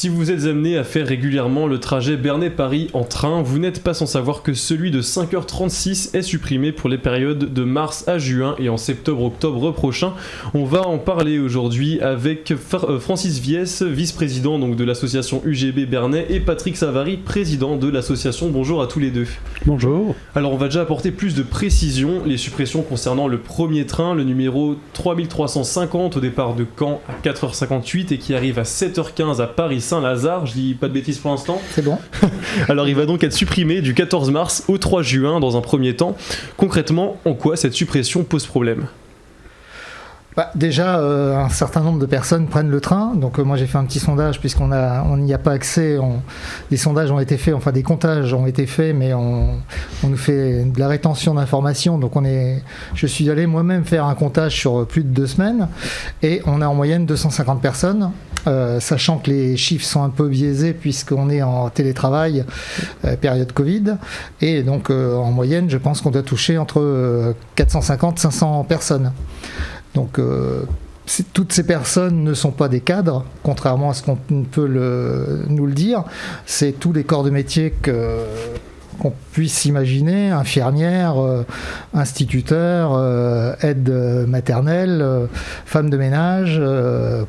Si vous êtes amené à faire régulièrement le trajet Bernay-Paris en train, vous n'êtes pas sans savoir que celui de 5h36 est supprimé pour les périodes de mars à juin et en septembre-octobre prochain. On va en parler aujourd'hui avec Francis Viès, vice-président donc, de l'association UGB Bernay, et Patrick Savary, président de l'association. Bonjour à tous les deux. Bonjour. Alors on va déjà apporter plus de précision. Les suppressions concernant le premier train, le numéro 3350 au départ de Caen à 4h58 et qui arrive à 7h15 à Paris-Saint-Lazare. Je dis pas de bêtises pour l'instant. C'est bon. Alors il va donc être supprimé du 14 mars au 3 juin dans un premier temps. Concrètement, en quoi cette suppression pose problème ? Déjà, un certain nombre de personnes prennent le train. Donc moi j'ai fait un petit sondage puisqu'on n'y a pas accès. Des sondages ont été faits, enfin des comptages ont été faits, mais on nous fait de la rétention d'informations. Donc je suis allé moi-même faire un comptage sur plus de 2 semaines et on a en moyenne 250 personnes. Sachant que les chiffres sont un peu biaisés puisqu'on est en télétravail, période Covid, et donc en moyenne je pense qu'on doit toucher entre 450 et 500 personnes. Donc toutes ces personnes ne sont pas des cadres, contrairement à ce qu'on peut nous le dire. C'est tous les corps de métier qu'on puisse imaginer, infirmières, instituteurs, aides maternelles, femmes de ménage,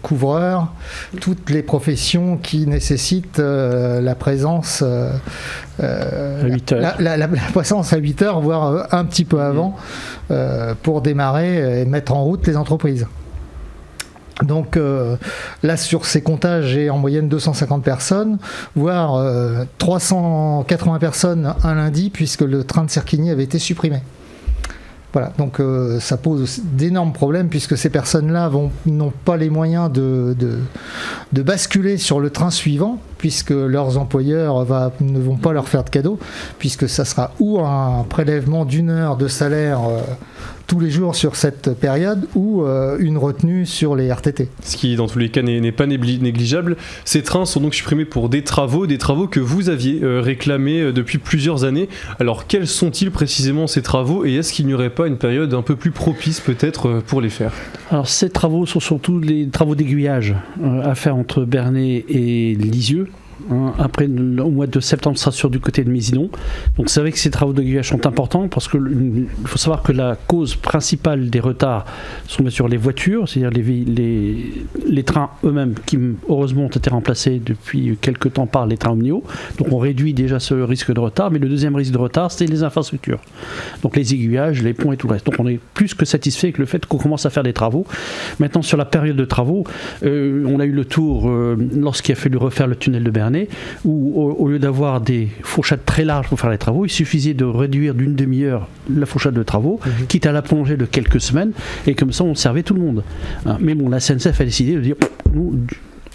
couvreurs, toutes les professions qui nécessitent la présence à 8 heures. La présence à 8 heures, voire un petit peu avant, pour démarrer et mettre en route les entreprises. Donc là sur ces comptages j'ai en moyenne 250 personnes, voire 380 personnes un lundi puisque le train de Serquigny avait été supprimé. Voilà, donc ça pose d'énormes problèmes puisque ces personnes-là n'ont pas les moyens de basculer sur le train suivant puisque leurs employeurs ne vont pas leur faire de cadeau puisque ça sera ou un prélèvement d'1 heure de salaire tous les jours sur cette période ou une retenue sur les RTT. Ce qui dans tous les cas n'est pas négligeable. Ces trains sont donc supprimés pour des travaux que vous aviez réclamés depuis plusieurs années. Alors quels sont-ils précisément ces travaux et est-ce qu'il n'y aurait pas une période un peu plus propice peut-être pour les faire ? Alors ces travaux sont surtout les travaux d'aiguillage à faire entre Bernay et Lisieux. Après, au mois de septembre, ce sera sur du côté de Mézidon. Donc c'est vrai que ces travaux d'aiguillage sont importants parce qu'il faut savoir que la cause principale des retards sont bien sûr les voitures, c'est-à-dire les trains eux-mêmes qui heureusement ont été remplacés depuis quelques temps par les trains Omnio. Donc on réduit déjà ce risque de retard, mais le deuxième risque de retard, c'est les infrastructures. Donc les aiguillages, les ponts et tout le reste. Donc on est plus que satisfait avec le fait qu'on commence à faire des travaux. Maintenant sur la période de travaux, on a eu le tour lorsqu'il a fallu refaire le tunnel de Bernay, où au lieu d'avoir des fourchettes très larges pour faire les travaux, il suffisait de réduire d'une demi-heure la fourchette de travaux, quitte à la plonger de quelques semaines, et comme ça on servait tout le monde. Mais bon, la SNCF a décidé de dire nous,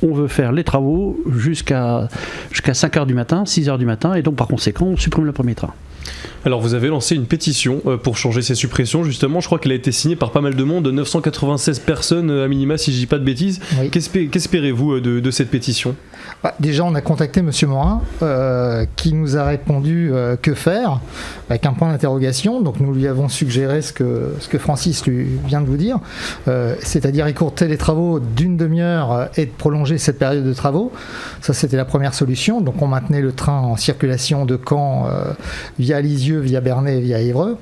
on veut faire les travaux jusqu'à 5h du matin, 6h du matin, et donc par conséquent on supprime le premier train. Alors vous avez lancé une pétition pour changer ces suppressions, justement, je crois qu'elle a été signée par pas mal de monde, 996 personnes à minima si je dis pas de bêtises. Oui. Qu'espérez-vous de cette pétition ? Déjà on a contacté M. Morin qui nous a répondu que faire, avec un point d'interrogation. Donc nous lui avons suggéré ce que Francis lui vient de vous dire, c'est-à-dire écourter les travaux d'une demi-heure et de prolonger cette période de travaux. Ça c'était la première solution. Donc on maintenait le train en circulation de Caen via Lisieux, via Bernay, via Évreux.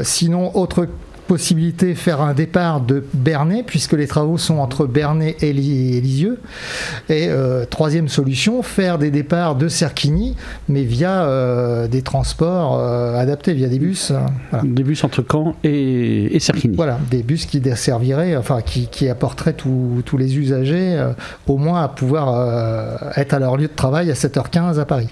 Sinon, autre possibilité, faire un départ de Bernay, puisque les travaux sont entre Bernay et Lisieux. Et troisième solution, faire des départs de Serquigny, mais via des transports adaptés, via des bus. Voilà. Des bus entre Caen et Serquigny. Voilà, des bus qui desserviraient, enfin qui apporteraient tous les usagers au moins à pouvoir être à leur lieu de travail à 7h15 à Paris.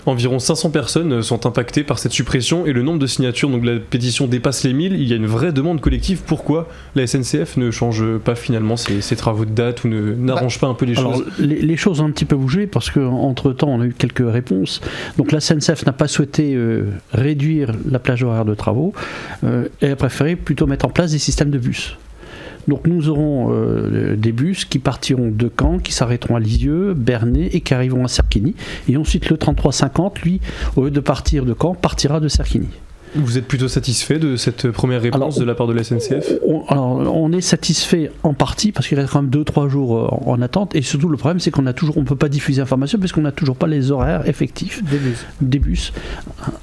Environ 500 personnes sont impactées par cette suppression et le nombre de signatures, donc la pétition dépasse les 1000. Il y a une vraie demande collective. Pourquoi la SNCF ne change pas finalement ses travaux de date ou n'arrange pas un peu les choses ? Alors, les choses ont un petit peu bougé parce qu'entre temps on a eu quelques réponses. Donc la SNCF n'a pas souhaité réduire la plage horaire de travaux. Elle a préféré plutôt mettre en place des systèmes de bus. Donc nous aurons des bus qui partiront de Caen, qui s'arrêteront à Lisieux, Bernay et qui arriveront à Serquigny. Et ensuite le 3350, lui, au lieu de partir de Caen, partira de Serquigny. Vous êtes plutôt satisfait de cette première réponse de la part de la SNCF ? On est satisfait en partie parce qu'il reste quand même 2-3 jours en attente, et surtout le problème c'est qu'on ne peut pas diffuser l'information parce qu'on n'a toujours pas les horaires effectifs des bus.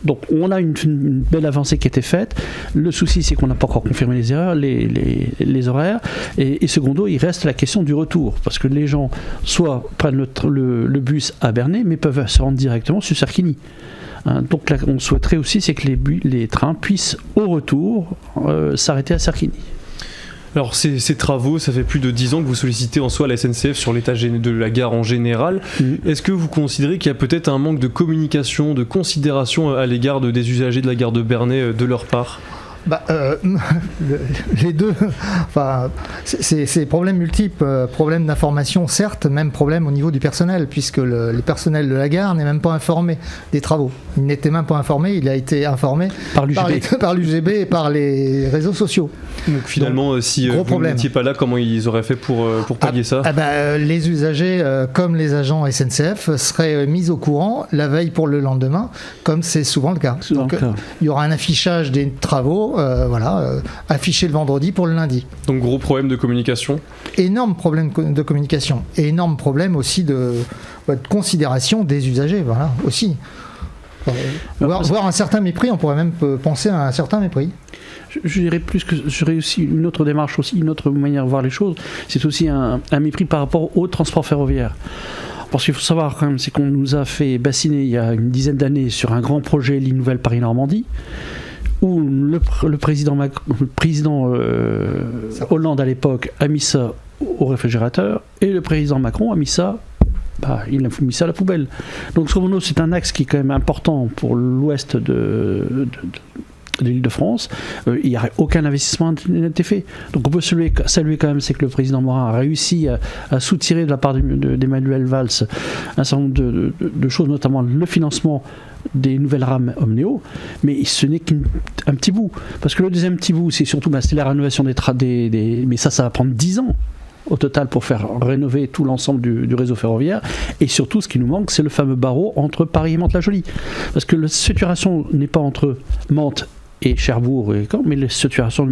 Donc on a une belle avancée qui a été faite. Le souci c'est qu'on n'a pas encore confirmé les erreurs, les horaires, et secondo il reste la question du retour parce que les gens soit prennent le bus à Bernay mais peuvent se rendre directement sur Cerquigny. Donc là, on souhaiterait aussi c'est que les trains puissent au retour s'arrêter à Cerquigny. Alors ces travaux, ça fait plus de 10 ans que vous sollicitez en soi la SNCF sur l'état de la gare en général. Est-ce que vous considérez qu'il y a peut-être un manque de communication, de considération à l'égard des usagers de la gare de Bernay de leur part ? Les deux, enfin, c'est problèmes multiples, problèmes d'information certes, même problème au niveau du personnel, puisque le personnel de la gare n'est même pas informé des travaux. Il n'était même pas informé, il a été informé par l'UGB et par les réseaux sociaux. Donc finalement, si vous n'étiez pas là, comment ils auraient fait pour pallier ça ? Les usagers, comme les agents SNCF, seraient mis au courant la veille pour le lendemain, comme c'est souvent le cas. Donc il y aura un affichage des travaux, affiché le vendredi pour le lundi. Donc gros problème de communication ? Énorme problème de communication. Et énorme problème aussi de considération des usagers, voilà, aussi. Voir un certain mépris, on pourrait même penser à un certain mépris. Je dirais plus que j'aurais aussi une autre démarche, aussi une autre manière de voir les choses. C'est aussi un mépris par rapport au transport ferroviaire. Parce qu'il faut savoir quand même, c'est qu'on nous a fait bassiner il y a une dizaine d'années sur un grand projet Ligne Nouvelle Paris-Normandie, où le président Hollande à l'époque a mis ça au réfrigérateur et le président Macron a mis ça, il a mis ça à la poubelle. Donc selon nous c'est un axe qui est quand même important pour l'ouest de l'Île-de-France. Il n'y a aucun investissement n'a été fait. Donc on peut saluer quand même, c'est que le président Morin a réussi à soutirer de la part d'Emmanuel Valls un certain nombre de choses, notamment le financement des nouvelles rames Omnéo, mais ce n'est qu'un petit bout. Parce que le deuxième petit bout, c'est surtout c'est la rénovation mais ça va prendre 10 ans au total pour faire rénover tout l'ensemble du réseau ferroviaire. Et surtout, ce qui nous manque, c'est le fameux barreau entre Paris et Mantes-la-Jolie. Parce que la situation n'est pas entre Mantes et Cherbourg, mais la situation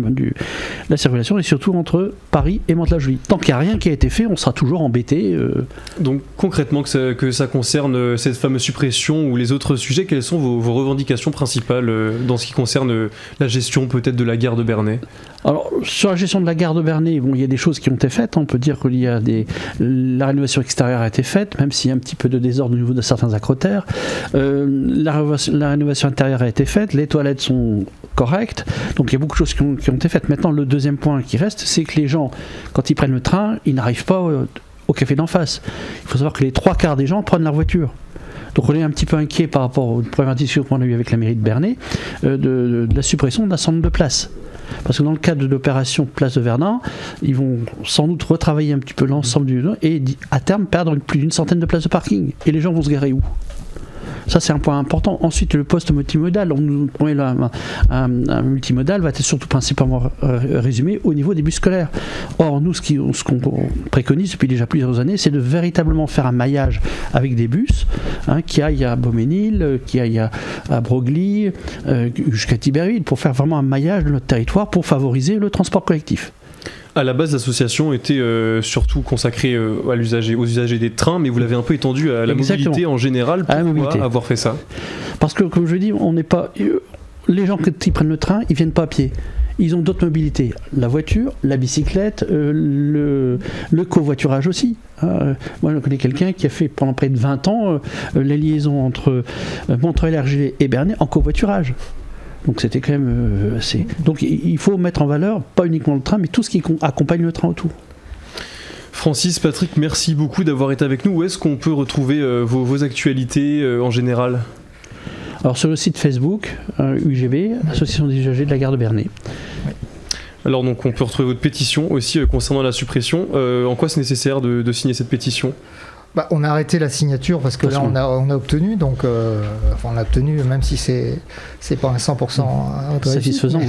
la circulation est surtout entre Paris et Mantes-la-Jolie. Tant qu'il n'y a rien qui a été fait, on sera toujours embêté. Donc concrètement, que ça concerne cette fameuse suppression ou les autres sujets, quelles sont vos revendications principales dans ce qui concerne la gestion peut-être de la gare de Bernay ? Alors, sur la gestion de la gare de Bernay, il y a des choses qui ont été faites. On peut dire que la rénovation extérieure a été faite, même s'il y a un petit peu de désordre au niveau de certains acrotères. La rénovation intérieure a été faite, les toilettes sont correctes. Donc, il y a beaucoup de choses qui ont été faites. Maintenant, le deuxième point qui reste, c'est que les gens, quand ils prennent le train, ils n'arrivent pas au café d'en face. Il faut savoir que les 3/4 des gens prennent leur voiture. Donc on est un petit peu inquiet par rapport aux premières discussions qu'on a eues avec la mairie de Bernay de la suppression d'un certain nombre de places. Parce que dans le cadre de l'opération Place de Verdun, ils vont sans doute retravailler un petit peu l'ensemble et à terme perdre plus d'une centaine de places de parking. Et les gens vont se garer où ? Ça, c'est un point important. Ensuite, le poste multimodal. On nous promet là un multimodal va être surtout principalement résumé au niveau des bus scolaires. Or, nous, ce qu'on préconise depuis déjà plusieurs années, c'est de véritablement faire un maillage avec des bus qui aillent à Beauménil, qui aillent à Broglie, jusqu'à Tiberville, pour faire vraiment un maillage de notre territoire pour favoriser le transport collectif. À la base, l'association était surtout consacrée aux usagers des trains, mais vous l'avez un peu étendue à la mobilité en général. Pourquoi avoir fait ça ? Parce que, comme je dis, on n'est pas. Les gens qui prennent le train, ils viennent pas à pied. Ils ont d'autres mobilités. La voiture, la bicyclette, le covoiturage aussi. Moi, je connais quelqu'un qui a fait pendant près de 20 ans la liaison entre Montreuil-l'Argelès et Bernay en covoiturage. Donc c'était quand même assez. Donc il faut mettre en valeur pas uniquement le train, mais tout ce qui accompagne le train autour. Francis, Patrick, merci beaucoup d'avoir été avec nous. Où est-ce qu'on peut retrouver vos actualités en général ? Alors sur le site Facebook, UGB, Association des usagers de la gare de Bernay. Oui. Alors donc on peut retrouver votre pétition aussi concernant la suppression. En quoi c'est nécessaire de signer cette pétition ? On a arrêté la signature parce que là on a obtenu, donc on a obtenu, même si c'est pas un 100% satisfaisant.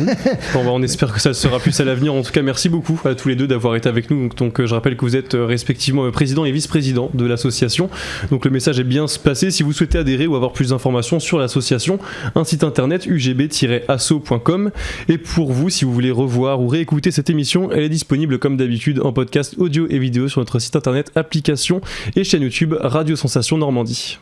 Bon, on espère que ça sera plus à l'avenir. En tout cas, merci beaucoup à tous les deux d'avoir été avec nous. Donc je rappelle que vous êtes respectivement président et vice-président de l'association. Donc le message est bien passé. Si vous souhaitez adhérer ou avoir plus d'informations sur l'association, un site internet ugb-asso.com. Et pour vous, si vous voulez revoir ou réécouter cette émission, elle est disponible comme d'habitude en podcast audio et vidéo sur notre site internet, application et chaîne YouTube Radio Sensation Normandie.